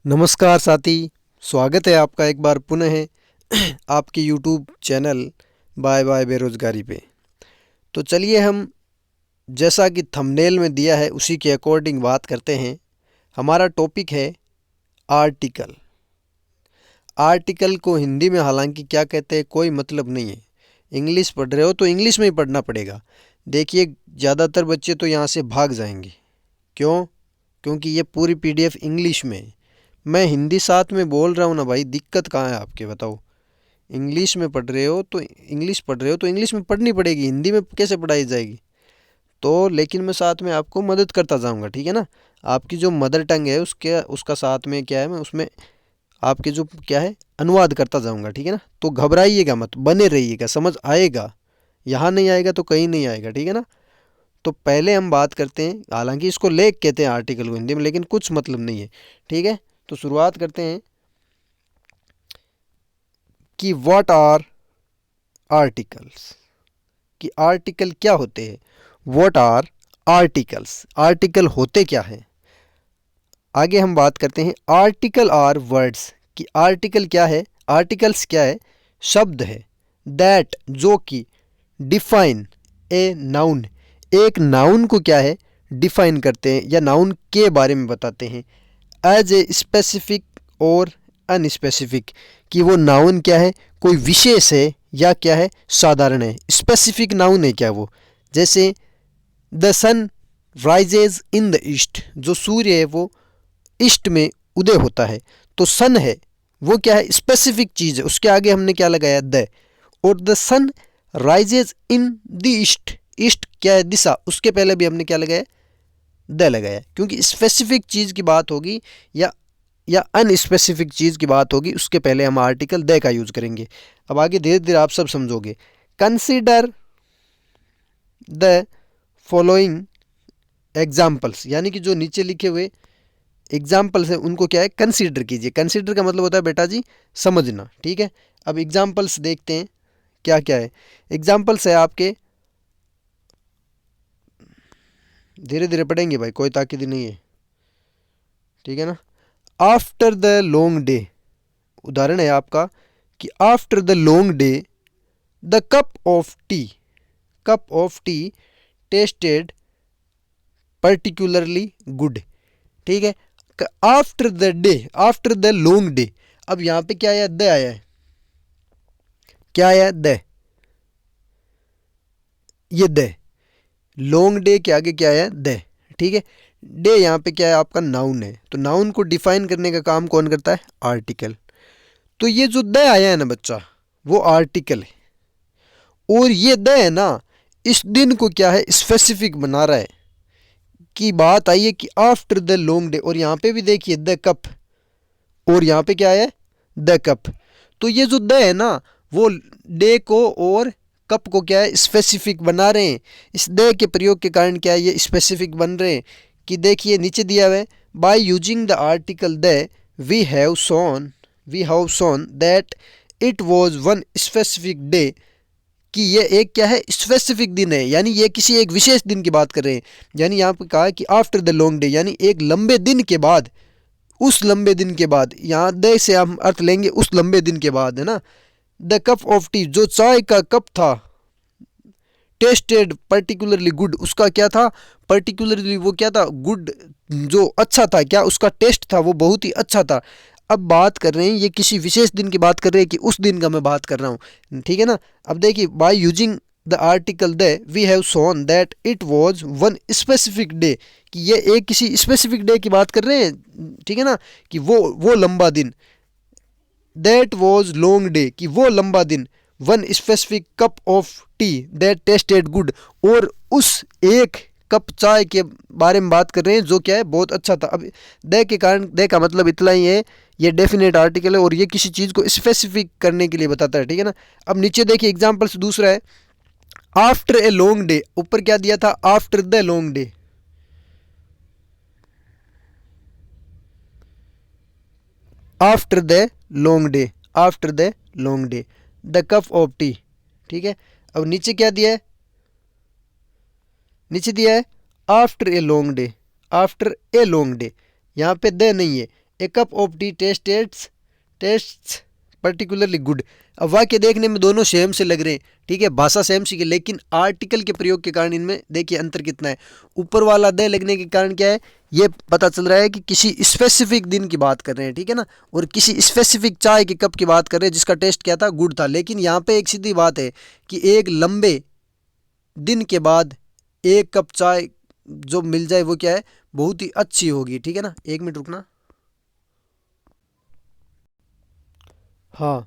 नमस्कार साथी, स्वागत है आपका एक बार पुनः आपके यूट्यूब चैनल बाय बाय बेरोज़गारी पे। तो चलिए हम जैसा कि थंबनेल में दिया है उसी के अकॉर्डिंग बात करते हैं। हमारा टॉपिक है आर्टिकल। आर्टिकल को हिंदी में हालांकि क्या कहते हैं कोई मतलब नहीं है। इंग्लिश पढ़ रहे हो तो इंग्लिश में ही पढ़ना पड़ेगा। देखिए ज़्यादातर बच्चे तो यहाँ से भाग जाएंगे। क्यों? क्योंकि ये पूरी पीडीएफ इंग्लिश में है। मैं हिंदी साथ में बोल रहा हूँ ना भाई, दिक्कत कहाँ है आपके बताओ। इंग्लिश में पढ़ रहे हो तो इंग्लिश में पढ़नी पड़ेगी, हिंदी में कैसे पढ़ाई जाएगी। तो लेकिन मैं साथ में आपको मदद करता जाऊँगा, ठीक है ना। आपकी जो मदर टंग है उसका साथ में क्या है, मैं उसमें आपके जो क्या है अनुवाद करता जाऊँगा, ठीक है ना। तो घबराइएगा मत, बने रहिएगा, समझ आएगा। यहाँ नहीं आएगा तो कहीं नहीं आएगा, ठीक है ना। तो पहले हम बात करते हैं, हालांकि इसको लेख कहते हैं आर्टिकल को हिंदी में, लेकिन कुछ मतलब नहीं है, ठीक है। तो शुरुआत करते हैं कि व्हाट आर आर्टिकल्स, कि आर्टिकल क्या होते हैं। व्हाट आर आर्टिकल्स, आर्टिकल होते क्या हैं। आगे हम बात करते हैं आर्टिकल आर वर्ड्स, कि आर्टिकल क्या है। आर्टिकल्स क्या है, शब्द है। दैट, जो कि डिफाइन ए नाउन, एक नाउन को क्या है डिफाइन करते हैं या नाउन के बारे में बताते हैं। एज ए स्पेसिफिक और अनस्पेसिफिक, कि वो नाउन क्या है, कोई विशेष है या क्या है साधारण है। स्पेसिफिक नाउन है क्या वो, जैसे the sun rises in the east, जो सूर्य है वो ईस्ट में उदय होता है। तो सन है वो क्या है स्पेसिफिक चीज़ है, उसके आगे हमने क्या लगाया द। और the sun rises in the east, east क्या है दिशा, उसके पहले भी हमने क्या लगाया द लगाया, क्योंकि स्पेसिफिक चीज़ की बात होगी या अनस्पेसिफिक चीज़ की बात होगी, उसके पहले हम आर्टिकल द का यूज़ करेंगे। अब आगे धीरे धीरे आप सब समझोगे। कंसीडर द फॉलोइंग एग्जाम्पल्स, यानी कि जो नीचे लिखे हुए एग्जाम्पल्स हैं उनको क्या है कंसीडर कीजिए। कंसीडर का मतलब होता है बेटा जी समझना, ठीक है। अब एग्जाम्पल्स देखते हैं क्या क्या है। एग्जाम्पल्स है आपके, धीरे धीरे पढ़ेंगे भाई, कोई ताकीद नहीं है, ठीक है ना। आफ्टर द लॉन्ग डे, उदाहरण है आपका कि after the long day the cup of T tested particularly good, ठीक है। After the day, after the long day, अब यहाँ पे क्या आया द आया है, क्या आया द, ये द लॉन्ग डे के आगे क्या आया द, ठीक है। डे यहाँ पे क्या है आपका नाउन है, तो नाउन को डिफाइन करने का काम कौन करता है आर्टिकल। तो ये जो द आया है ना बच्चा वो आर्टिकल है, और ये द है ना इस दिन को क्या है स्पेसिफिक बना रहा है। की बात आई है कि आफ्टर द लॉन्ग डे, और यहाँ पे भी देखिए द कप, और यहाँ पे क्या है द कप। तो ये जो द है ना वो डे को और कप को क्या है स्पेसिफिक बना रहे हैं। इस द के प्रयोग के कारण क्या है ये स्पेसिफिक बन रहे हैं। कि देखिए नीचे दिया हुआ है by using the article the we have shown that it was one specific day, कि ये एक क्या है स्पेसिफिक दिन है, यानी ये किसी एक विशेष दिन की बात कर रहे हैं। यानी यहाँ पे कहा कि आफ्टर द लॉन्ग डे, यानी एक लंबे दिन के बाद, उस लंबे दिन के बाद, यहाँ द से हम अर्थ लेंगे उस लंबे दिन के बाद, है ना। द कप ऑफ टी, जो चाय का कप था, टेस्टेड पर्टिकुलरली गुड, उसका क्या था पर्टिकुलरली, वो क्या था गुड, जो अच्छा था, क्या उसका टेस्ट था वो बहुत ही अच्छा था। अब बात कर रहे हैं ये किसी विशेष दिन की बात कर रहे हैं, कि उस दिन का मैं बात कर रहा हूँ, ठीक है ना। अब देखिए by using the article the we have shown that it was one specific day, कि ये एक किसी स्पेसिफिक डे की बात कर रहे हैं, ठीक है ना। कि वो लंबा दिन, दैट वाज लॉन्ग डे, कि वो लंबा दिन, one specific cup of T that tested good, और उस एक कप चाय के बारे में बात कर रहे हैं जो क्या है बहुत अच्छा था। अब दे के कारण, दे का मतलब इतना ही है, ये डेफिनेट आर्टिकल है और ये किसी चीज़ को स्पेसिफिक करने के लिए बताता है, ठीक है ना। अब नीचे देखिए एग्जाम्पल्स दूसरा है आफ्टर ए लॉन्ग डे, ऊपर क्या दिया था after the long day, after the long day, after the long day the cup of T, ठीक है। अब नीचे क्या दिया है, नीचे दिया है after a long day, after a long day, यहाँ पे द नहीं है, a cup of tea tastes particularly good. अब वाक्य देखने में दोनों सेम से लग रहे हैं, ठीक है, भाषा सेम सी है, लेकिन आर्टिकल के प्रयोग के कारण इनमें देखिए अंतर कितना है। ऊपर वाला दे लगने के कारण क्या है, ये पता चल रहा है कि किसी स्पेसिफिक दिन की बात कर रहे हैं, ठीक है ना, और किसी स्पेसिफिक चाय के कप की बात कर रहे हैं जिसका टेस्ट क्या था, गुड था। लेकिन यहाँ पे एक सीधी बात है कि एक लंबे दिन के बाद एक कप चाय जो मिल जाए वो क्या है, बहुत ही अच्छी होगी, ठीक है ना। एक मिनट रुकना। हाँ,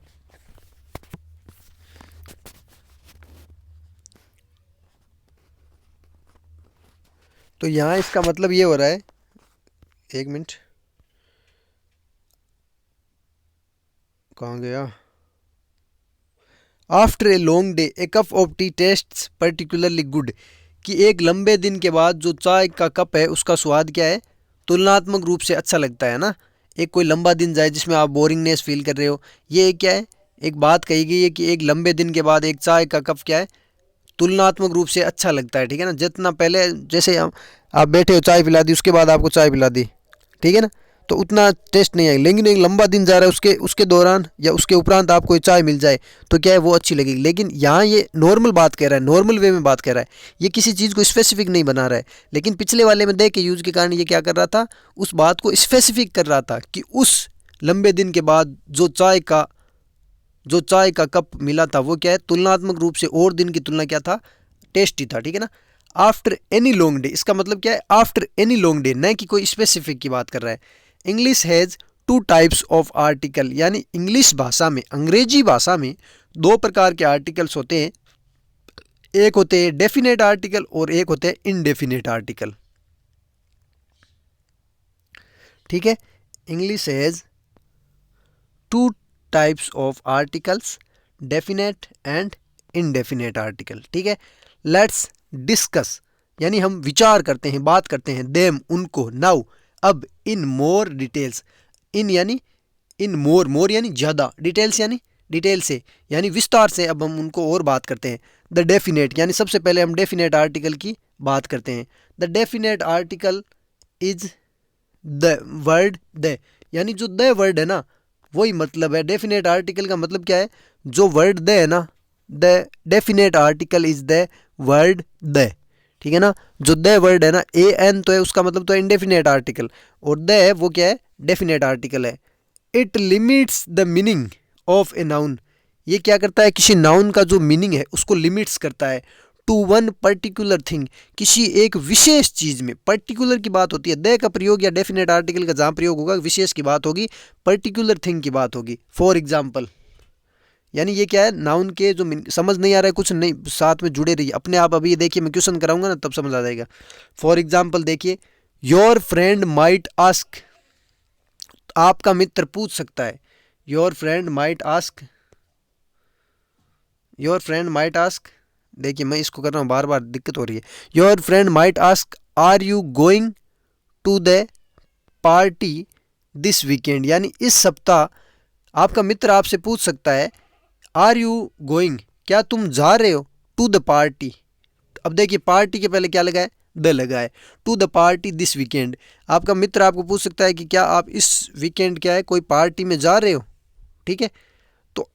तो यहाँ इसका मतलब ये हो रहा है, एक मिनट, कहाँ गया। After a long day A cup of tea tastes particularly good, कि एक लंबे दिन के बाद जो चाय का कप है उसका स्वाद क्या है, तुलनात्मक रूप से अच्छा लगता है ना। एक कोई लंबा दिन जाए जिसमें आप बोरिंगनेस फील कर रहे हो, ये क्या है, एक बात कही गई है कि एक लंबे दिन के बाद एक चाय का कप क्या है, तुलनात्मक रूप से अच्छा लगता है, ठीक है ना। जितना पहले जैसे आप बैठे हो चाय पिला दी, उसके बाद आपको चाय पिला दी, ठीक है ना, तो उतना टेस्ट नहीं आएगा। लेकिन एक लंबा दिन जा रहा है, उसके उसके दौरान या उसके उपरांत आपको ये चाय मिल जाए तो क्या है, वो अच्छी लगेगी। लेकिन यहाँ ये नॉर्मल बात कह रहा है, नॉर्मल वे में बात कर रहा है, ये किसी चीज़ को स्पेसिफिक नहीं बना रहा है। लेकिन पिछले वाले में दे के यूज के कारण ये क्या कर रहा था, उस बात को स्पेसिफिक कर रहा था कि उस लंबे दिन के बाद जो चाय का कप मिला था वो क्या है, तुलनात्मक रूप से और दिन की तुलना क्या था, टेस्टी था, ठीक है ना। आफ्टर एनी लॉन्ग डे, इसका मतलब क्या है, आफ्टर एनी लॉन्ग डे, न कि कोई स्पेसिफिक की बात कर रहा है। English has two types of article, यानी इंग्लिश भाषा में, अंग्रेजी भाषा में दो प्रकार के आर्टिकल्स होते हैं। एक होते हैं डेफिनेट आर्टिकल और एक होते हैं इनडेफिनेट आर्टिकल, ठीक है। English has two types of articles, definite and indefinite article, ठीक है। लेट्स डिस्कस, यानी हम विचार करते हैं, बात करते हैं, देम उनको, नाउ अब, इन मोर डिटेल्स, इन यानी इन मोर, मोर यानी ज़्यादा, डिटेल्स यानी डिटेल से, यानी विस्तार से अब हम उनको और बात करते हैं। द डेफिनेट, यानी सबसे पहले हम डेफिनेट आर्टिकल की बात करते हैं। The definite article is the word the, यानी जो द वर्ड है ना, वही मतलब है। डेफिनेट आर्टिकल का मतलब क्या है, जो वर्ड द है ना, the definite article is the word the, ठीक है ना। जो द वर्ड है ना, ए एन तो है, उसका मतलब तो है इंडेफिनेट आर्टिकल, और द है वो क्या है, डेफिनेट आर्टिकल है। It limits the meaning of a noun, ये क्या करता है, किसी नाउन का जो मीनिंग है उसको लिमिट्स करता है। टू वन पर्टिकुलर थिंग, किसी एक विशेष चीज़ में, पर्टिकुलर की बात होती है, द का प्रयोग या डेफिनेट आर्टिकल का जहाँ प्रयोग होगा विशेष की बात होगी, पर्टिकुलर थिंग की बात होगी। फॉर एग्जाम्पल, यानी ये क्या है, नाउन के जो समझ नहीं आ रहा है कुछ नहीं, साथ में जुड़े रहिए अपने आप। अभी ये देखिए मैं क्वेश्चन कराऊंगा ना तब समझ आ जाएगा। फॉर एग्जाम्पल देखिए, योर फ्रेंड माइट आस्क, आपका मित्र पूछ सकता है, your friend might ask, your friend might ask, देखिए मैं इसको कर रहा हूँ बार बार, दिक्कत हो रही है। Your friend might ask are you going to the party this weekend, यानी इस सप्ताह आपका मित्र आपसे पूछ सकता है, आर यू गोइंग, क्या तुम जा रहे हो, टू द पार्टी। अब देखिए पार्टी के पहले क्या लगा है, द लगा है, to the party this weekend. आपका मित्र आपको पूछ सकता है कि क्या आप इस वीकेंड क्या है कोई पार्टी में जा रहे हो, ठीक है। तो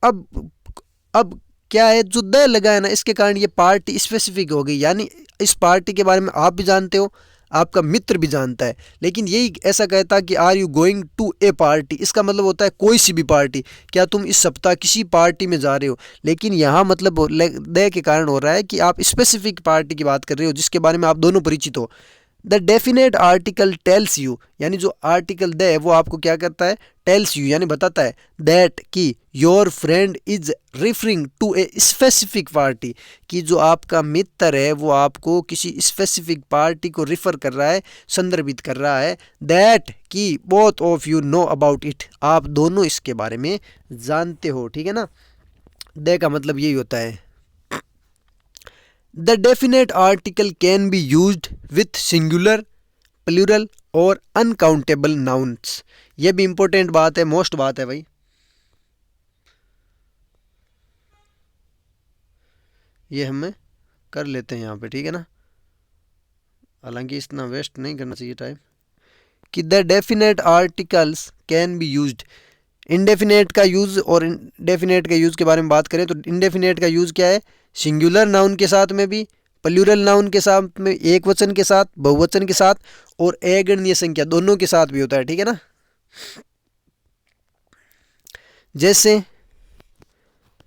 अब क्या है, जो द लगा है ना, इसके कारण ये पार्टी स्पेसिफिक हो गई, यानी इस पार्टी के बारे में आप भी जानते हो, आपका मित्र भी जानता है। लेकिन यही ऐसा कहता कि are you going to a party, इसका मतलब होता है कोई सी भी पार्टी, क्या तुम इस सप्ताह किसी पार्टी में जा रहे हो। लेकिन यहाँ मतलब द के कारण हो रहा है कि आप स्पेसिफिक पार्टी की बात कर रहे हो जिसके बारे में आप दोनों परिचित हो। The definite article tells you, यानी जो आर्टिकल द है वो आपको क्या करता है, टेल्स यू यानी बताता है, दैट कि your friend is referring to a specific party, कि जो आपका मित्र है वो आपको किसी स्पेसिफिक पार्टी को रिफर कर रहा है, संदर्भित कर रहा है। दैट कि both of you know about it, आप दोनों इसके बारे में जानते हो, ठीक है ना। द का मतलब यही होता है। The definite article can be used with singular, plural और अनकाउंटेबल नाउन्स। ये भी इंपॉर्टेंट बात है, मोस्ट बात है भाई, ये हमें कर लेते हैं यहाँ पे, ठीक है ना। हालांकि इतना वेस्ट नहीं करना चाहिए टाइम। कि the definite articles can be used. Indefinite का यूज़ और इंडेफिनेट के यूज़ के बारे में बात करें तो इनडेफिनेट का यूज़ क्या है, सिंगुलर नाउन के साथ में भी, प्लूरल नाउन के साथ में, एक वचन के साथ, बहुवचन के साथ और अगणनीय संख्या दोनों के साथ भी होता है, ठीक है ना। जैसे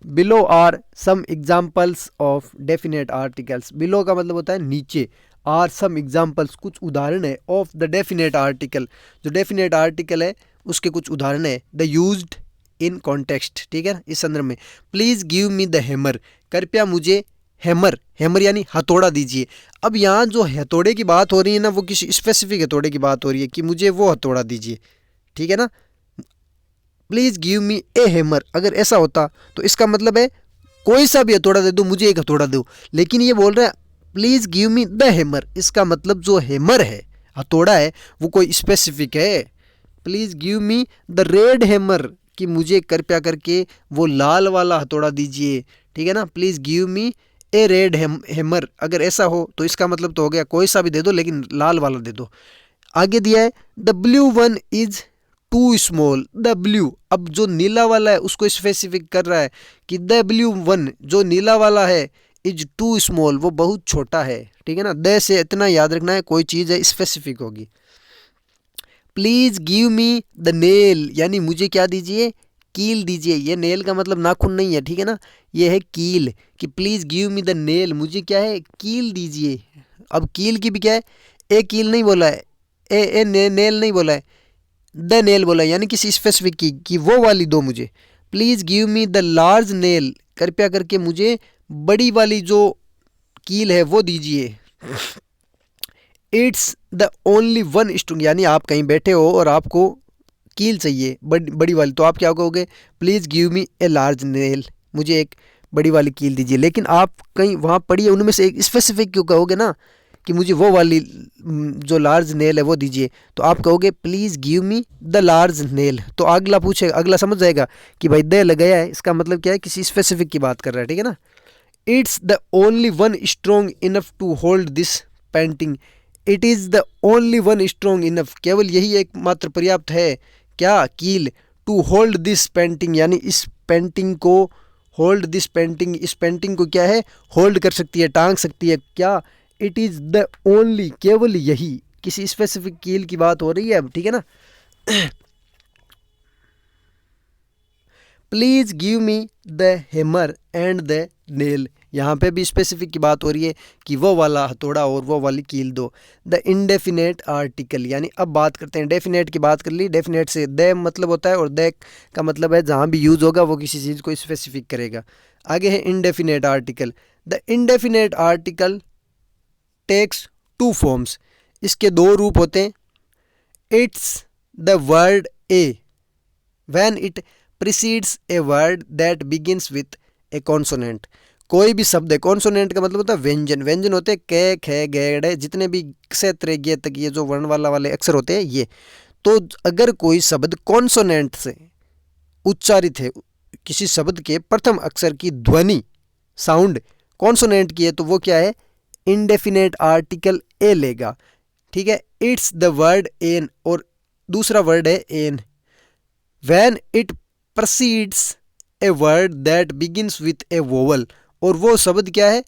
below are some examples of definite articles. Below का मतलब होता है नीचे, आर सम एग्जाम्पल्स कुछ उदाहरण है, ऑफ द डेफिनेट आर्टिकल जो डेफिनेट आर्टिकल है उसके कुछ उदाहरण है। द यूज्ड इन कॉन्टेक्स्ट, ठीक है, इस संदर्भ में। Please give me the hammer, कृपया मुझे हैमर, हैमर यानी हथौड़ा दीजिए। अब यहाँ जो हथौड़े की बात हो रही है ना, वो किसी स्पेसिफिक हथौड़े की बात हो रही है कि मुझे वो हथौड़ा दीजिए, ठीक है ना। Please give me A hammer, अगर ऐसा होता तो इसका मतलब है कोई सा भी हथौड़ा दे दो, मुझे एक हथौड़ा दो। लेकिन ये बोल रहा है please give me the hammer, इसका मतलब जो हैमर है, हथौड़ा है, वो कोई स्पेसिफिक है। Please give me the red hammer, कि मुझे कृपया करके वो लाल वाला हथौड़ा दीजिए, ठीक है ना। Please give me A red hammer, अगर ऐसा हो तो इसका मतलब तो हो गया कोई सा भी दे दो लेकिन लाल वाला दे दो। आगे दिया है the blue one is too small. The blue, अब जो नीला वाला है उसको स्पेसिफिक कर रहा है कि द ब्लू वन जो नीला वाला है इज टू स्मॉल, वो बहुत छोटा है, ठीक है ना। द से इतना याद रखना है, कोई चीज़ है स्पेसिफिक होगी। Please give me the nail, यानी मुझे क्या दीजिए, कील दीजिए। ये नेल का मतलब नाखून नहीं है, ठीक है ना, ये है कील, कि please give me the nail, मुझे क्या है, कील दीजिए। अब कील की भी क्या है, ए कील नहीं बोला है, ए नेल नहीं बोला है, द नेल बोला है, यानी किसी स्पेसिफिक की कि वो वाली दो मुझे। Please give me the large nail, कृपया करके मुझे बड़ी वाली जो कील है वो दीजिए। It's the only one stone, यानी आप कहीं बैठे हो और आपको कील चाहिए बड़ी वाली, तो आप क्या कहोगे, please give me a large nail, मुझे एक बड़ी वाली कील दीजिए। लेकिन आप कहीं वहाँ पढ़िए उनमें से एक स्पेसिफिक क्यों कहोगे ना कि मुझे वो वाली जो लार्ज नेल है वो दीजिए, तो आप कहोगे please give me the large nail. तो अगला पूछेगा, अगला समझ जाएगा कि भाई द लगाया है, इसका मतलब क्या है, किसी स्पेसिफिक की बात कर रहा है, ठीक है ना। It's the only one strong enough to hold this painting. It is the only one strong enough, केवल यही एकमात्र पर्याप्त है, क्या, कील, टू होल्ड दिस पेंटिंग, यानी इस पेंटिंग को, होल्ड दिस पेंटिंग, इस पेंटिंग को क्या है, होल्ड कर सकती है, टांग सकती है, क्या, इट इज़ द ओनली, केवल यही, किसी स्पेसिफिक कील की बात हो रही है अब, ठीक है ना। Please give me the hammer and the nail, यहाँ पे भी स्पेसिफिक की बात हो रही है कि वो वाला हथौड़ा और वो वाली कील दो। द इनडेफिनेट आर्टिकल, यानी अब बात करते हैं, डेफिनेट की बात कर ली, डेफिनेट से द मतलब होता है और द का मतलब है जहाँ भी यूज़ होगा वो किसी चीज़ को स्पेसिफिक करेगा। आगे है indefinite article. The indefinite article takes two forms, इसके दो रूप होते हैं। It's the word a when it precedes a word that begins with a consonant. कोई भी शब्द है, कॉन्सोनेंट का मतलब होता है व्यंजन, व्यंजन होते हैं क ख ग ड़, जितने भी क्ष त्र ग तक ये जो वर्ण वाला वाले अक्षर होते हैं ये। तो अगर कोई शब्द कॉन्सोनेंट से उच्चारित है, किसी शब्द के प्रथम अक्षर की ध्वनि, साउंड कॉन्सोनेंट की है, तो वो क्या है, इनडेफिनेट आर्टिकल ए लेगा, ठीक है। इट्स द वर्ड एन, और दूसरा वर्ड है an. When it proceeds a word that begins with a vowel, और वो शब्द क्या है,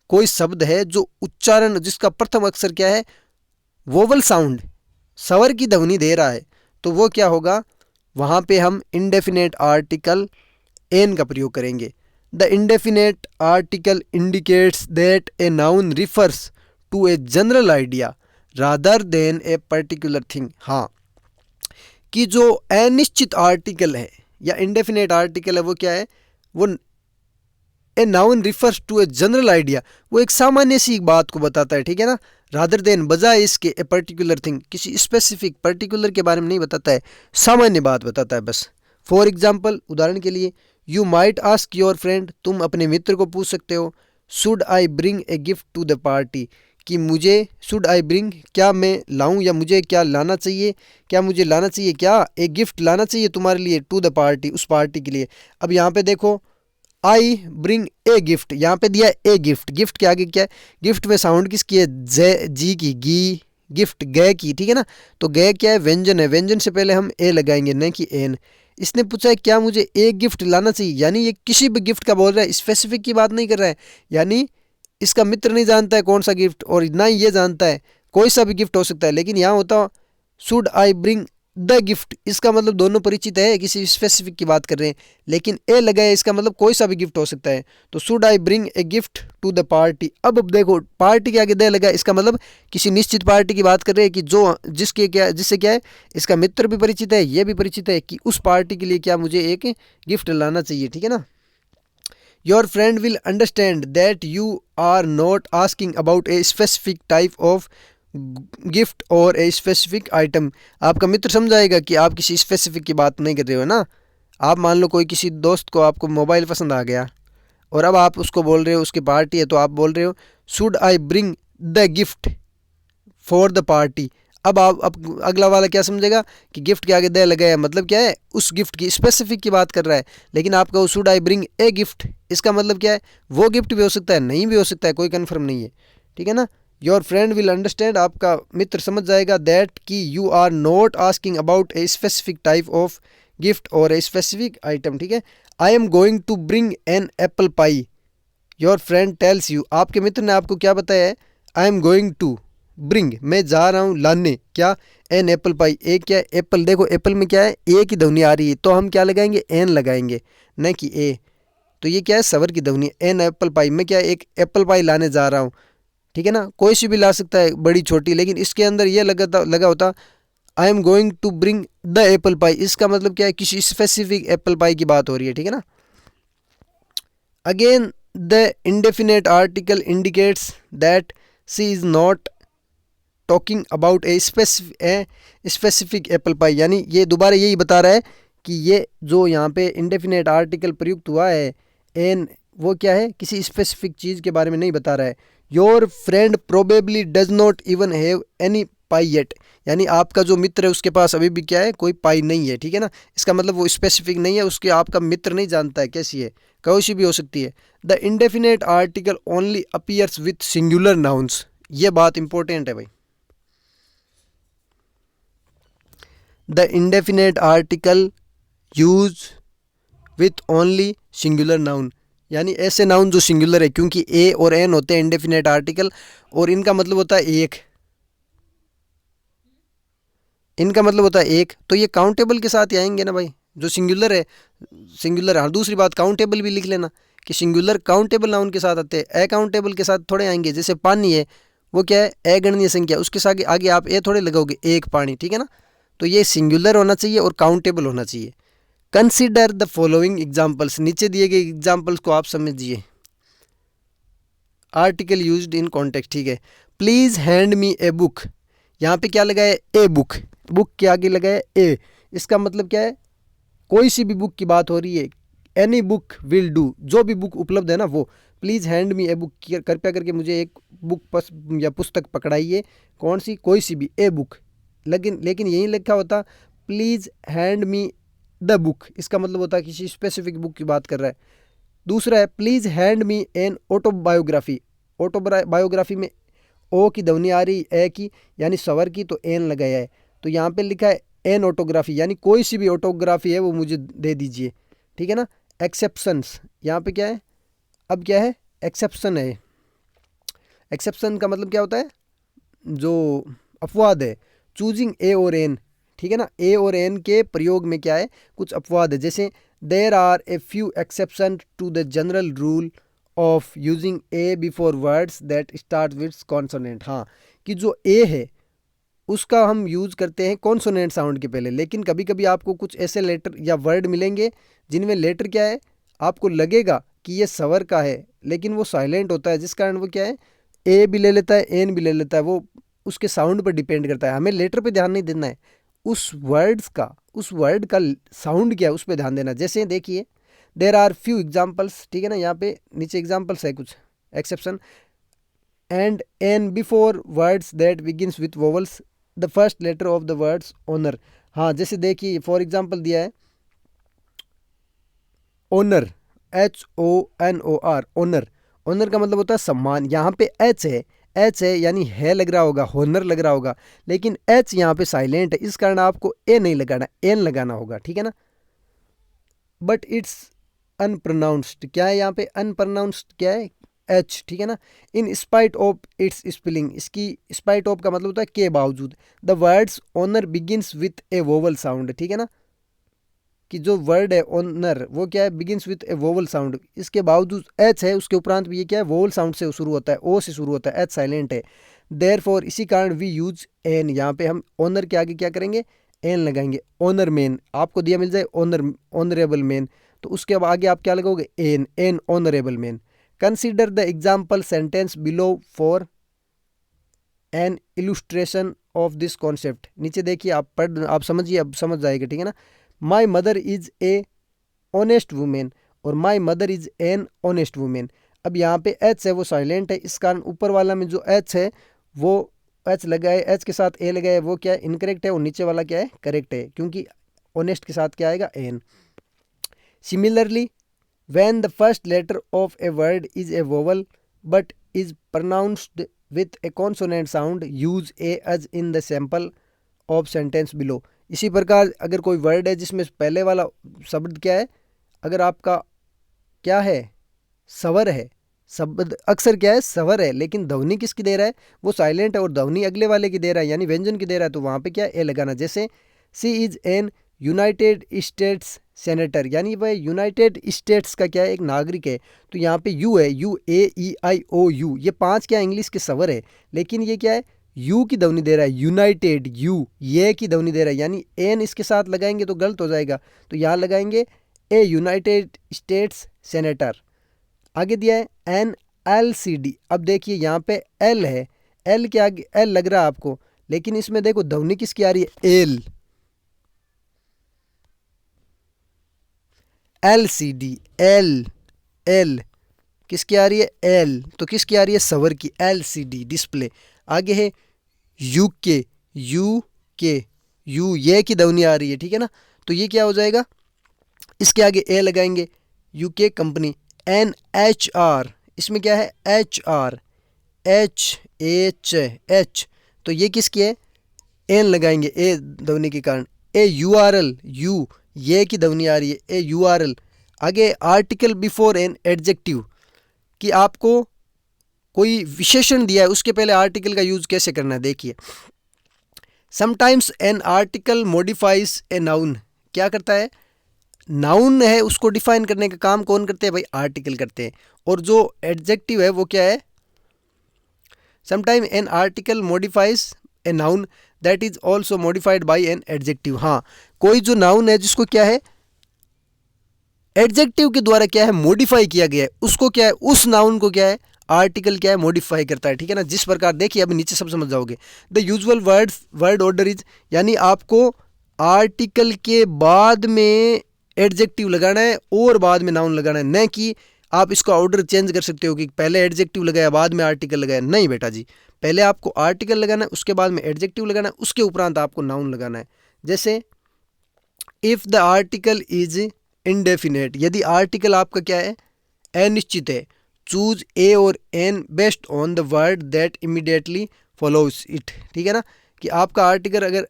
कोई शब्द है जो उच्चारण, जिसका प्रथम अक्षर क्या है, वोवल साउंड, स्वर की ध्वनि दे रहा है, तो वो क्या होगा, वहाँ पे हम इनडेफिनेट आर्टिकल एन का प्रयोग करेंगे। The indefinite article indicates that a noun refers to a general idea rather than a particular thing. हाँ, कि जो अनिश्चित आर्टिकल है या इंडेफिनेट आर्टिकल है वो क्या है, वो a noun refers to a general idea, वो एक सामान्य सी बात को बताता है, ठीक है ना। रादर देन, बजाय इसके, ए पर्टिकुलर थिंग, किसी स्पेसिफिक पर्टिकुलर के बारे में नहीं बताता है, सामान्य बात बताता है बस। फॉर एग्जाम्पल, उदाहरण के लिए, you might ask your friend, तुम अपने मित्र को पूछ सकते हो, should I bring a gift to the party, कि मुझे, शुड आई ब्रिंग, क्या मैं लाऊं या मुझे क्या लाना चाहिए, क्या मुझे लाना चाहिए, क्या एक गिफ्ट लाना चाहिए तुम्हारे लिए, टू द पार्टी, उस पार्टी के लिए। अब यहाँ पे देखो, आई ब्रिंग ए गिफ्ट, यहाँ पे दिया ए गिफ्ट, गिफ्ट के आगे क्या है, गिफ्ट में साउंड किसकी है, जी की, गी, गिफ्ट गए की, ठीक है ना। तो गए क्या है, व्यंजन है, व्यंजन से पहले हम ए लगाएंगे, न कि एन। इसने पूछा है क्या मुझे एक गिफ्ट लाना चाहिए, यानी ये किसी भी गिफ्ट का बोल रहा है, स्पेसिफिक की बात नहीं कर रहा है। यानी इसका मित्र नहीं जानता है कौन सा गिफ्ट, और ना ही ये जानता है, कोई सा भी गिफ्ट हो सकता है। लेकिन यहाँ होता should I bring the gift, इसका मतलब दोनों परिचित है, किसी स्पेसिफिक की बात कर रहे हैं। लेकिन ए लगा है, इसका मतलब कोई सा भी गिफ्ट हो सकता है। तो should I bring a gift to the party. अब देखो पार्टी के आगे दे लगा है, इसका मतलब किसी निश्चित पार्टी की बात कर रहे हैं कि जो जिसके क्या जिससे क्या है, इसका मित्र भी परिचित है, ये भी परिचित है कि उस पार्टी के लिए क्या मुझे एक गिफ्ट लाना चाहिए, ठीक है ना। Your friend will understand that you are not asking about a specific type of gift or a specific item. आपका मित्र समझाएगा कि आप किसी स्पेसिफिक की बात नहीं कर रहे हो ना। आप मान लो कोई किसी दोस्त को आपको मोबाइल पसंद आ गया, और अब आप उसको बोल रहे हो, उसकी पार्टी है, तो आप बोल रहे हो should I bring the gift for the party. अब अगला वाला क्या समझेगा कि गिफ्ट के आगे दे लगा है, मतलब क्या है, उस गिफ्ट की स्पेसिफिक की बात कर रहा है। लेकिन आप कहो should I bring a gift, इसका मतलब क्या है, वो गिफ्ट भी हो सकता है, नहीं भी हो सकता है, कोई कन्फर्म नहीं है, ठीक है ना। योर फ्रेंड विल अंडरस्टैंड, आपका मित्र समझ जाएगा, दैट कि you are not asking about a specific type of gift or a specific item, ठीक है। I am going to bring an apple pie, your friend tells you, आपके मित्र ने आपको क्या बताया है, I am going to bring, मैं जा रहा हूँ लाने, क्या, एन एप्पल पाई। एक क्या है, एप्पल, देखो एप्पल में क्या है, ए की ध्वनि आ रही है, तो हम क्या लगाएंगे, एन लगाएंगे, न कि ए। तो ये क्या है, स्वर की ध्वनि, एन एप्पल पाई, मैं क्या है, एक एप्पल पाई लाने जा रहा हूँ, ठीक है ना। कोई सी भी ला सकता है, बड़ी छोटी, लेकिन इसके अंदर ये लगा होता I am going to bring the apple pie, इसका मतलब क्या है, किसी स्पेसिफिक एप्पल पाई की बात हो रही है, ठीक है ना। Again the indefinite article indicates that she is not talking about a specific apple pie, यानी ये दोबारा यही बता रहा है कि ये जो यहाँ पे इंडेफिनेट आर्टिकल प्रयुक्त हुआ है एन, वो क्या है, किसी स्पेसिफिक चीज़ के बारे में नहीं बता रहा है। Your friend probably does not even have any pi yet, यानी आपका जो मित्र है उसके पास अभी भी क्या है, कोई पाई नहीं है, ठीक है ना। इसका मतलब वो स्पेसिफिक नहीं है, उसके आपका मित्र नहीं जानता है कैसी है, कोई सी भी हो सकती है। The indefinite article only appears with singular nouns, ये बात इंपॉर्टेंट है भाई। The indefinite article use with only singular noun, यानी ऐसे नाउन जो सिंगुलर है, क्योंकि ए और एन होते हैं इंडेफिनेट आर्टिकल, और इनका मतलब होता है एक, इनका मतलब होता है एक, तो ये काउंटेबल के साथ ही आएंगे ना भाई, जो सिंगुलर है, सिंगुलर। हाँ, दूसरी बात काउंटेबल भी लिख लेना कि सिंगुलर काउंटेबल नाउन के साथ आते हैं, अकाउंटेबल के साथ थोड़े आएंगे। जैसे पानी है, वो क्या है, अगणनीय संख्या, उसके साथ आगे आप ए थोड़े लगाओगे, एक पानी, ठीक है ना। तो ये सिंगुलर होना चाहिए और काउंटेबल होना चाहिए। कंसिडर द फॉलोइंग एग्जाम्पल्स, नीचे दिए गए एग्जाम्पल्स को आप समझिए। आर्टिकल यूज्ड इन कॉन्टेक्स्ट, ठीक है। Please hand me a book, यहाँ पे क्या लगा है, ए बुक, बुक के आगे लगा है ए, इसका मतलब क्या है, कोई सी भी बुक की बात हो रही है, एनी बुक विल डू, जो भी बुक उपलब्ध है ना वो। Please hand me a book, कृपया करके मुझे एक बुक या पुस्तक पकड़ाइए, कौन सी, कोई सी भी, ए बुक। लेकिन यही लिखा होता please hand me the book, इसका मतलब होता है किसी स्पेसिफिक बुक की बात कर रहा है। दूसरा है please hand me an autobiography, autobiography में ओ की ध्वनि आ रही ए की, यानी स्वर की, तो एन लगाया है। तो यहाँ पे लिखा है एन ऑटोग्राफी, यानी कोई सी भी ऑटोग्राफी है वो मुझे दे दीजिए, ठीक है ना। एक्सेप्शंस, यहाँ पे क्या है, अब क्या है, एक्सेप्शन है। एक्सेप्शन का मतलब क्या होता है, जो अपवाद है। चूजिंग ए और एन, ठीक है ना, ए और एन के प्रयोग में क्या है, कुछ अपवाद है। जैसे there are a few exception to the general rule of using a before words that start with consonant, हाँ, कि जो ए है उसका हम यूज़ करते हैं कॉन्सोनेंट साउंड के पहले। लेकिन कभी कभी आपको कुछ ऐसे लेटर या वर्ड मिलेंगे जिनमें लेटर क्या है, आपको लगेगा कि ये स्वर का है, लेकिन वो साइलेंट होता है, जिस कारण वो क्या है, ए भी ले लेता है, एन भी ले लेता है। वो उसके साउंड पर डिपेंड करता है, हमें लेटर पे ध्यान नहीं देना है, उस वर्ड का साउंड क्या है उस पर ध्यान देना। जैसे देखिए देर आर फ्यू एग्जाम्पल्स, ठीक है ना, यहाँ पे नीचे एग्जाम्पल्स है कुछ exception. And an before words that begins with vowels the first letter of the words honour, हाँ, जैसे देखिए फॉर एग्जाम्पल दिया है ऑनर, HONOR, ऑनर, ऑनर का मतलब होता है सम्मान, यहाँ पे एच है, एच है यानी है लग रहा होगा, होनर लग रहा होगा, लेकिन एच यहाँ पे साइलेंट है, इस कारण आपको ए नहीं लगाना, एन लगाना होगा, ठीक है ना। बट इट्स अनप्रोनाउंस्ड, क्या है यहाँ पे अनप्रोनाउंस्ड, क्या है एच, ठीक है ना। In spite of its spelling, इसकी स्पाइट ऑफ का मतलब होता है के बावजूद। The words honour begins with a vowel sound, ठीक है ना, कि जो वर्ड है ऑनर वो क्या है, begins with a vowel sound, इसके बावजूद एच है, उसके उपरांत भी ये क्या है, वोवल साउंड से शुरू होता है, ओ से शुरू होता है, एच साइलेंट है। देयरफॉर इसी कारण वी यूज एन, यहाँ पे हम ऑनर के आगे क्या करेंगे, एन लगाएंगे। ऑनर मैन आपको दिया मिल जाए, ऑनर ऑनरेबल मैन, तो उसके अब आगे आप क्या लगाओगे, an, an honourable man. Consider the example sentence below for an illustration of this concept. नीचे देखिए, आप समझिए, अब समझ जाएगा, ठीक है ना। My mother is a honest woman और my mother is an honest woman. अब यहाँ पे एच है वो साइलेंट है, इस कारण ऊपर वाला में जो एच है वो एच लगाए, एच के साथ ए लगाए, वो क्या है इनकरेक्ट है, और नीचे वाला क्या है करेक्ट है, क्योंकि ऑनेस्ट के साथ क्या आएगा, an. Similarly when the first letter of a word is a vowel but is pronounced with a consonant sound, use a as in the sample of sentence below। इसी प्रकार अगर कोई वर्ड है जिसमें पहले वाला शब्द क्या है, अगर आपका क्या है, स्वर है, शब्द अक्सर क्या है, स्वर है, लेकिन ध्वनि किसकी दे रहा है, वो साइलेंट है, और ध्वनि अगले वाले की दे रहा है, यानी व्यंजन की दे रहा है, तो वहाँ पे क्या ए लगाना। जैसे she is an United States senator, यानी वह यूनाइटेड स्टेट्स का क्या है, एक नागरिक है, तो यहाँ पे यू है, U A E I O you, ये 5 क्या इंग्लिश के स्वर है, लेकिन ये क्या है, यू की ध्वनि दे रहा है, यूनाइटेड यू, ये की ध्वनि दे रहा है, यानी एन इसके साथ लगाएंगे तो गलत हो जाएगा, तो यहाँ लगाएंगे ए यूनाइटेड स्टेट्स सेनेटर। आगे दिया है एन एल सी डी। अब देखिए यहाँ पे एल है, एल के आगे एल लग रहा है आपको, लेकिन इसमें देखो ध्वनि किसकी आ रही है, L, L C D, L, L किसकी आ रही है, एल, तो किसकी आ रही है, स्वर की, एल सी डी डिस्प्ले। आगे है यू के, यू के, यू ये की ध्वनि आ रही है, ठीक है ना, तो ये क्या हो जाएगा, इसके आगे ए लगाएंगे, UK company. An H R, इसमें क्या है, H R, H H H, तो ये किसकी है, एन लगाएंगे, ए ध्वनि के कारण। ए यू आर एल, यू ये की ध्वनि आ रही है, ए यू आर एल। आगे आर्टिकल बिफोर एन एडजेक्टिव, कि आपको कोई विशेषण दिया है उसके पहले आर्टिकल का यूज कैसे करना है, देखिए। Sometimes an article modifies a noun, क्या करता है, नाउन है उसको डिफाइन करने का काम कौन करते हैं भाई, आर्टिकल करते हैं, और जो एडजेक्टिव है वो क्या है, sometime an article modifies a noun that is also modified by an adjective. हाँ, कोई जो नाउन है जिसको क्या है, एडजेक्टिव के द्वारा क्या है, मॉडिफाई किया गया है, उसको क्या है, उस नाउन को क्या है, आर्टिकल क्या है, मॉडिफाई करता है, ठीक है ना। जिस प्रकार देखिए, अभी नीचे सब समझ जाओगे। The usual word order is, यानी आपको आर्टिकल के बाद में एडजेक्टिव लगाना है और बाद में नाउन लगाना है, न कि आप इसका ऑर्डर चेंज कर सकते हो कि पहले एडजेक्टिव लगाया बाद में आर्टिकल लगाया, नहीं बेटा जी, पहले आपको आर्टिकल लगाना है, उसके बाद में एडजेक्टिव लगाना है, उसके उपरांत आपको नाउन लगाना है। जैसे if the article is indefinite, यदि आर्टिकल आपका क्या है, अनिश्चित है, चूज ए और an based on the word that immediately follows it, ठीक है ना, कि आपका आर्टिकल अगर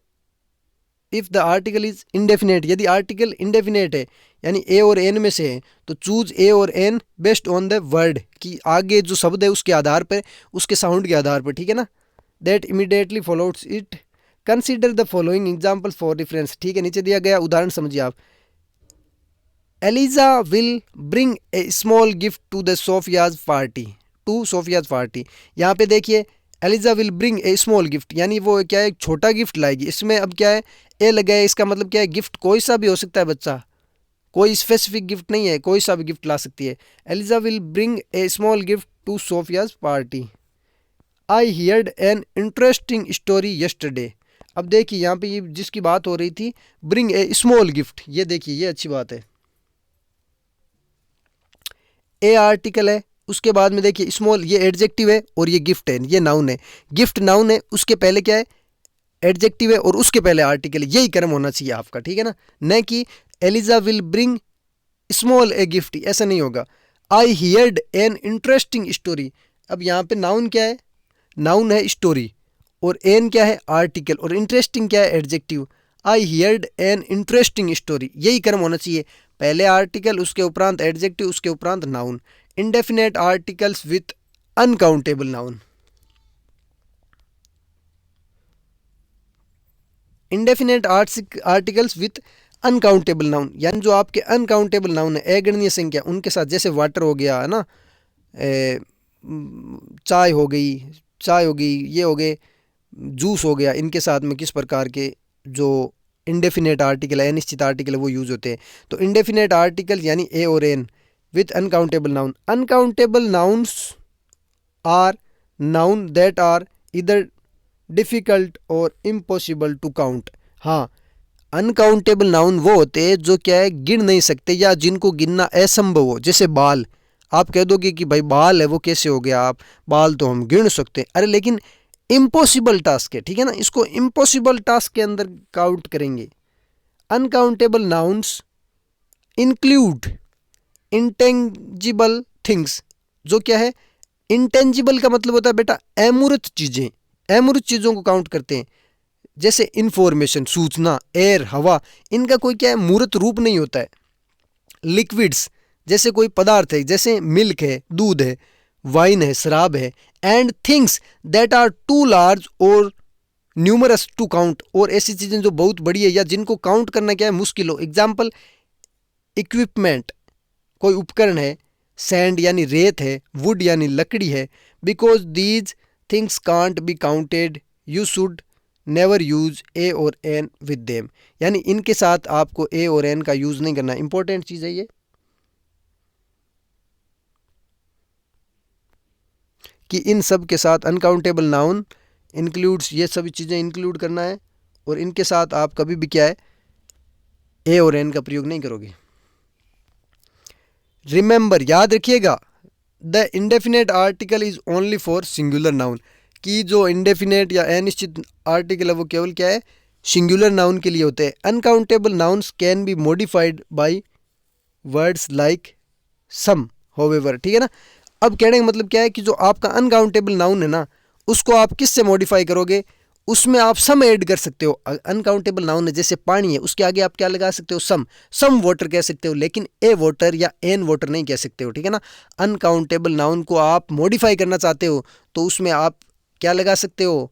if the article is indefinite, यदि आर्टिकल इनडेफिनेट है यानी ए और एन में से है, तो चूज ए और an based on the word, कि आगे जो शब्द है उसके आधार पर, उसके साउंड के आधार पर, ठीक है ना, that immediately follows it. Consider the following example for reference, ठीक है, नीचे दिया गया उदाहरण समझिए आप। Eliza will bring a small gift to the Sophia's party, to Sophia's party. यहाँ पे देखिए Eliza will bring a small gift, यानी वो क्या है, एक छोटा गिफ्ट लाएगी, इसमें अब क्या है, ए लगा है, इसका मतलब क्या है, गिफ्ट कोई सा भी हो सकता है बच्चा, कोई स्पेसिफिक गिफ्ट नहीं है, कोई सा भी गिफ्ट ला सकती है। Eliza will bring a small gift to Sophia's party. I heard an interesting story yesterday. अब देखिए यहाँ पे ये जिसकी बात हो रही थी, ब्रिंग ए स्मॉल गिफ्ट, ये देखिए ये अच्छी बात है, ए आर्टिकल है, उसके बाद में देखिए स्मॉल, ये एडजेक्टिव है और ये गिफ्ट है, ये नाउन है, गिफ्ट नाउन है, उसके पहले क्या है, एडजेक्टिव है और उसके पहले आर्टिकल है, यही क्रम होना चाहिए आपका, ठीक है ना, न कि Eliza will bring small a gift, ऐसा नहीं होगा। I heard an interesting story, अब यहाँ पे नाउन क्या है, नाउन है स्टोरी, और एन क्या है आर्टिकल, और इंटरेस्टिंग क्या है adjective. I heard an interesting story, यही क्रम होना चाहिए, पहले आर्टिकल, उसके उपरांत एडजेक्टिव, उसके उपरांत noun. Indefinite articles with uncountable noun, indefinite articles with uncountable noun, यानी जो आपके अनकाउंटेबल नाउन है अगणनीय संख्या, उनके साथ, जैसे वाटर हो गया है ना, चाय हो गई, ये हो गए, जूस हो गया, इनके साथ में किस प्रकार के जो इंडेफिनेट आर्टिकल है, अनिश्चित आर्टिकल है, वो यूज होते हैं। तो इंडेफिनेट आर्टिकल यानी ए और an with uncountable noun. Uncountable nouns are noun that are either difficult or impossible to count. हाँ, अनकाउंटेबल नाउन वो होते हैं जो क्या है गिन नहीं सकते, या जिनको गिनना असंभव हो। जैसे बाल, आप कह दोगे कि भाई बाल है वो कैसे हो गया, आप बाल तो हम गिन सकते हैं, अरे लेकिन इम्पॉसिबल टास्क है, ठीक है ना, इसको इम्पॉसिबल टास्क के अंदर काउंट करेंगे। Uncountable nouns include intangible things, जो क्या है इंटेंजिबल का मतलब होता है बेटा अमूर्त चीज़ें, अमूर्त चीज़ों को काउंट करते हैं। जैसे इंफॉर्मेशन, सूचना, एयर, हवा, इनका कोई क्या है मूर्त रूप नहीं होता है। लिक्विड्स, जैसे कोई पदार्थ है, जैसे मिल्क है, दूध है, वाइन है, शराब है। And things that are too large or numerous to count, और ऐसी चीज़ें जो बहुत बड़ी है या जिनको काउंट करना क्या है मुश्किल हो। एग्जाम्पल इक्विपमेंट, कोई उपकरण है, सैंड यानी रेत है, वुड यानी लकड़ी है। Because these things can't be counted you should never use a और एन विद देम, यानी इनके साथ आपको ए और एन का यूज नहीं करना। इंपॉर्टेंट चीज़ है ये कि इन सब के साथ अनकाउंटेबल नाउन इंक्लूड्स, ये सभी चीज़ें इंक्लूड करना है, और इनके साथ आप कभी भी क्या है ए और एन का प्रयोग नहीं करोगे। रिमेंबर, याद रखिएगा, the indefinite article is only for singular noun, कि जो इंडेफिनेट या अनिश्चित आर्टिकल है वो केवल क्या है सिंगुलर नाउन के लिए होते हैं। Uncountable nouns can be modified by words like some, however, ठीक है ना। अब कहने का मतलब क्या है कि जो आपका अनकाउंटेबल नाउन है ना, उसको आप किससे मॉडिफाई करोगे, उसमें आप सम ऐड कर सकते हो। अनकाउंटेबल नाउन है, जैसे पानी है, उसके आगे आप क्या लगा सकते हो सम वाटर कह सकते हो, लेकिन ए वाटर या एन वाटर नहीं कह सकते हो, ठीक है ना। अनकाउंटेबल नाउन को आप मॉडिफाई करना चाहते हो तो उसमें आप क्या लगा सकते हो,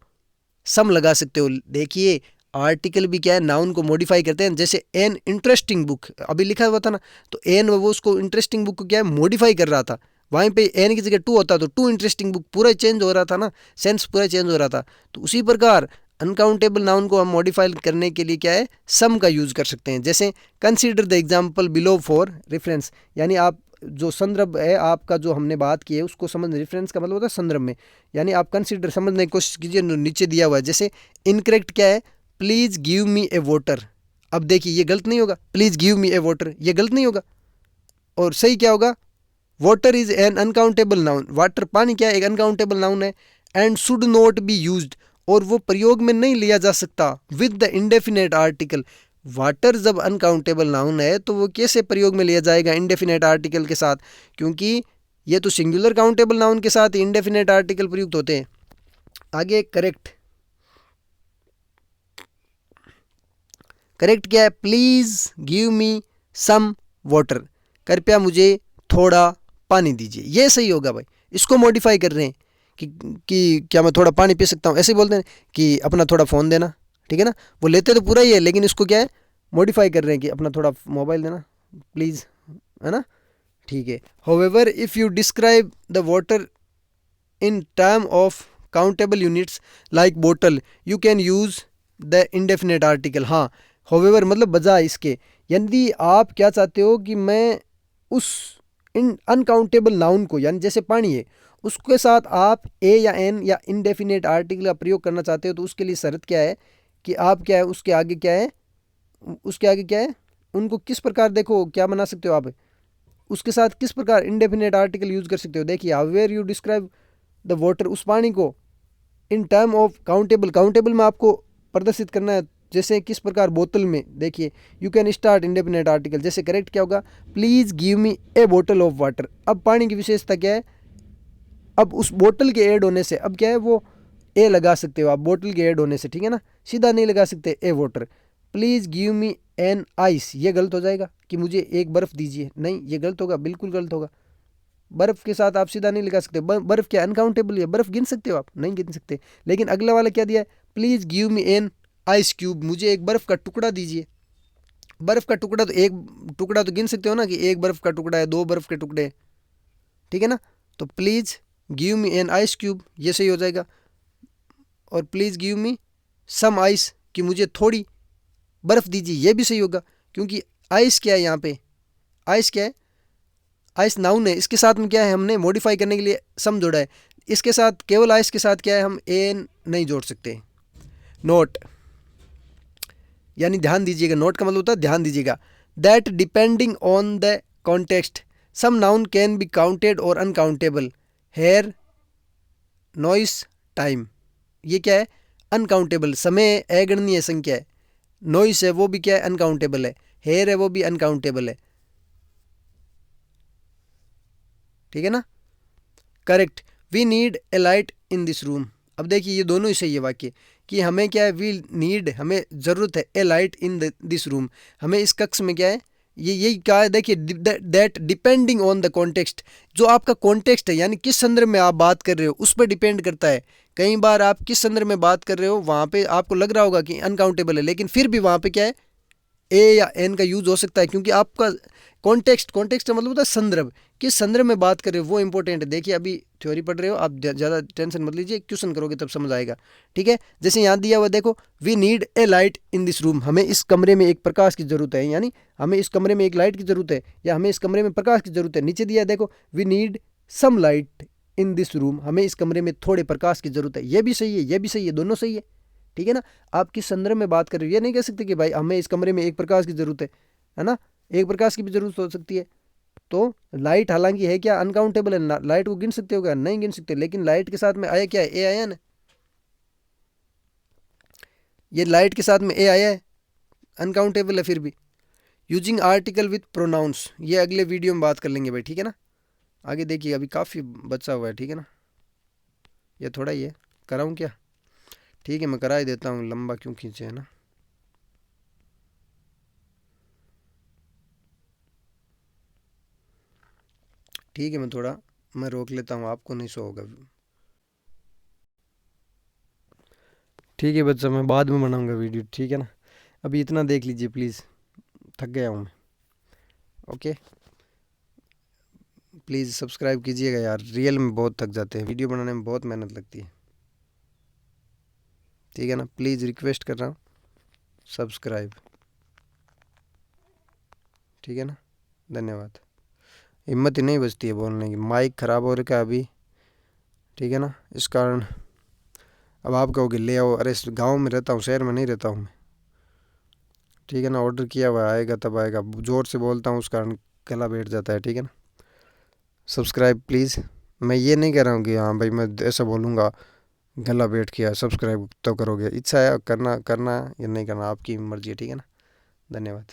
सम लगा सकते हो। देखिए आर्टिकल भी क्या है नाउन को मॉडिफाई करते हैं, जैसे एन इंटरेस्टिंग बुक अभी लिखा हुआ था ना, तो एन वो उसको इंटरेस्टिंग बुक को क्या है मॉडिफाई कर रहा था, वहीं पे एन की जगह टू होता तो टू इंटरेस्टिंग बुक, पूरा चेंज हो रहा था ना, सेंस पूरा चेंज हो रहा था। तो उसी प्रकार अनकाउंटेबल नाउन को हम मॉडिफाई करने के लिए क्या है सम का यूज़ कर सकते हैं। जैसे consider the example below for reference, यानी आप जो संदर्भ है आपका जो हमने बात की है उसको समझ, रेफरेंस का मतलब होता है संदर्भ में, यानी आप कंसीडर समझने की कोशिश कीजिए, नीचे दिया हुआ है। जैसे इनकरेक्ट क्या है, please give me A water, अब देखिए ये गलत नहीं होगा, please give me A water ये गलत नहीं होगा, और सही क्या होगा, water is an uncountable noun, water पानी क्या है एक अनकाउंटेबल नाउन है, and should not be used, और वो प्रयोग में नहीं लिया जा सकता with the indefinite article. Water जब अनकाउंटेबल नाउन है तो वो कैसे प्रयोग में लिया जाएगा इंडेफिनेट आर्टिकल के साथ, क्योंकि ये तो सिंगुलर काउंटेबल नाउन के साथ इंडेफिनेट आर्टिकल प्रयुक्त होते हैं। आगे करेक्ट, करेक्ट क्या है, please give me some water, कृपया मुझे थोड़ा पानी दीजिए, ये सही होगा भाई। इसको मॉडिफाई कर रहे हैं कि क्या मैं थोड़ा पानी पी सकता हूँ, ऐसे बोलते हैं कि अपना थोड़ा फ़ोन देना, ठीक है ना, वो लेते तो पूरा ही है लेकिन इसको क्या है मॉडिफाई कर रहे हैं कि अपना थोड़ा मोबाइल देना प्लीज़, है ना, ठीक है। However if you describe the water in term of countable units like bottle you can use the indefinite article. हाँ, हाउएवर मतलब बजाय इसके, यदि आप क्या चाहते हो कि मैं उस इन अनकाउंटेबल नाउन को, यानी जैसे पानी है, उसके साथ आप ए या एन या इंडेफिनेट आर्टिकल का प्रयोग करना चाहते हो, तो उसके लिए शर्त क्या है कि आप क्या है उसके आगे क्या है, उसके आगे क्या है, उनको किस प्रकार देखो क्या बना सकते हो आप, उसके साथ किस प्रकार इंडेफिनेट आर्टिकल यूज़ कर सकते हो। देखिए however you describe the water, उस पानी को, in term of countable, countable में आपको प्रदर्शित करना है, जैसे किस प्रकार बोतल में। देखिए you can start indefinite article, जैसे करेक्ट क्या होगा, प्लीज़ गिव मी ए बोतल ऑफ वाटर। अब पानी की विशेषता क्या है, अब उस बोतल के ऐड होने से अब क्या है वो ए लगा सकते हो आप बोतल के ऐड होने से, ठीक है ना, सीधा नहीं लगा सकते a water. Please give me an ice, ये गलत हो जाएगा कि मुझे एक बर्फ़ दीजिए, नहीं ये गलत होगा, बिल्कुल गलत होगा। बर्फ़ के साथ आप सीधा नहीं लगा सकते। बर्फ़ क्या अनकाउंटेबल है? बर्फ़ गिन सकते हो आप? नहीं गिन सकते। लेकिन अगला वाला क्या दिया है? Please give me an ice cube, मुझे एक बर्फ़ का टुकड़ा दीजिए। बर्फ़ का टुकड़ा तो एक टुकड़ा तो गिन सकते हो ना कि एक बर्फ़ का टुकड़ा है, दो बर्फ़ के टुकड़े, ठीक है ना। तो please give me an ice cube, ये सही हो जाएगा। और please give me some ice, कि मुझे थोड़ी बर्फ़ दीजिए, ये भी सही होगा। क्योंकि आइस क्या है यहाँ पे? आइस क्या है? आइस नाउन है, इसके साथ में क्या है, हमने मॉडिफाई करने के लिए सम जोड़ा है। इसके साथ केवल आइस के साथ क्या है, हम एन नहीं जोड़ सकते। नोट, यानी ध्यान दीजिएगा, नोट का मतलब होता है ध्यान दीजिएगा। That depending on the context some noun can be counted और अनकाउंटेबल। हेयर, नॉइस, टाइम, ये क्या है? अनकाउंटेबल, समय अगणनीय संख्या है। नॉइस है वो भी क्या है? अनकाउंटेबल है। हेयर है वो भी अनकाउंटेबल है, ठीक है ना। Correct. We need a light in this room, अब देखिए ये दोनों ही सही है वाक्य, कि हमें क्या है, वी नीड, हमें ज़रूरत है, ए लाइट इन दिस रूम, हमें इस कक्ष में क्या है, ये यही कहा है। देखिए that depending on the context, जो आपका कॉन्टेक्स्ट है यानी किस संदर्भ में आप बात कर रहे हो उस पर डिपेंड करता है। कई बार आप किस संदर्भ में बात कर रहे हो वहाँ पे आपको लग रहा होगा कि अनकाउंटेबल है, लेकिन फिर भी वहाँ पे क्या है, ए या एन का यूज़ हो सकता है, क्योंकि आपका कॉन्टेक्स्ट का मतलब होता है संदर्भ, किस संदर्भ में बात कर रहे हो वो इंपॉर्टेंट है। देखिए अभी थ्योरी पढ़ रहे हो आप, ज़्यादा टेंशन मत लीजिए, क्वेश्चन करोगे तब समझ आएगा, ठीक है। जैसे यहाँ दिया हुआ देखो, we need a light in this room, हमें इस कमरे में एक प्रकाश की ज़रूरत है, यानी हमें इस कमरे में एक लाइट की ज़रूरत है, या हमें इस कमरे में प्रकाश की ज़रूरत है। नीचे दिया देखो, we need some light in this room, हमें इस कमरे में थोड़े प्रकाश की ज़रूरत है, ये भी सही है, ये भी सही है, दोनों सही है, ठीक है ना। आप किस संदर्भ में बात कर रहे हो ये नहीं कह सकते कि भाई हमें इस कमरे में एक प्रकाश की ज़रूरत है ना, एक प्रकाश की भी ज़रूरत हो सकती है। तो लाइट हालांकि है क्या, अनकाउंटेबल है, लाइट को गिन सकते हो क्या? नहीं गिन सकते, लेकिन लाइट के साथ में आया क्या है, ए आया ना, ये लाइट के साथ में ए आया है, अनकाउंटेबल है फिर भी। यूजिंग आर्टिकल विथ प्रोनाउंस, ये अगले वीडियो में बात कर लेंगे भाई, ठीक है ना। आगे देखिए अभी काफ़ी बचा हुआ है, ठीक है ना, ये थोड़ा ही है, कराऊँ क्या? ठीक है मैं करा ही देता हूँ, लंबा क्यों खींचे, है ना। ठीक है मैं रोक लेता हूँ, आपको नहीं शो होगा। ठीक है बच्चा, मैं बाद में बनाऊंगा वीडियो, ठीक है ना। अभी इतना देख लीजिए प्लीज़, थक गया हूँ मैं। ओके, प्लीज़ सब्सक्राइब कीजिएगा यार, रियल में बहुत थक जाते हैं, वीडियो बनाने में बहुत मेहनत लगती है, ठीक है ना। प्लीज़ रिक्वेस्ट कर रहा हूँ, सब्सक्राइब, ठीक है ना। धन्यवाद। हिम्मत ही नहीं बचती है बोलने की, माइक ख़राब हो रखा है अभी, ठीक है ना, इस कारण। अब आप कहोगे ले आओ, अरे गांव में रहता हूँ, शहर में नहीं रहता हूँ मैं, ठीक है ना। ऑर्डर किया हुआ आएगा तब आएगा, ज़ोर से बोलता हूँ उस कारण गला बैठ जाता है, ठीक है ना। सब्सक्राइब प्लीज़, मैं ये नहीं कह रहा हूँ कि हाँ भाई मैं ऐसा बोलूँगा गला बैठ गया, सब्सक्राइब तो करोगे, इच्छा है करना करना या नहीं करना आपकी मर्ज़ी है, ठीक है ना। धन्यवाद।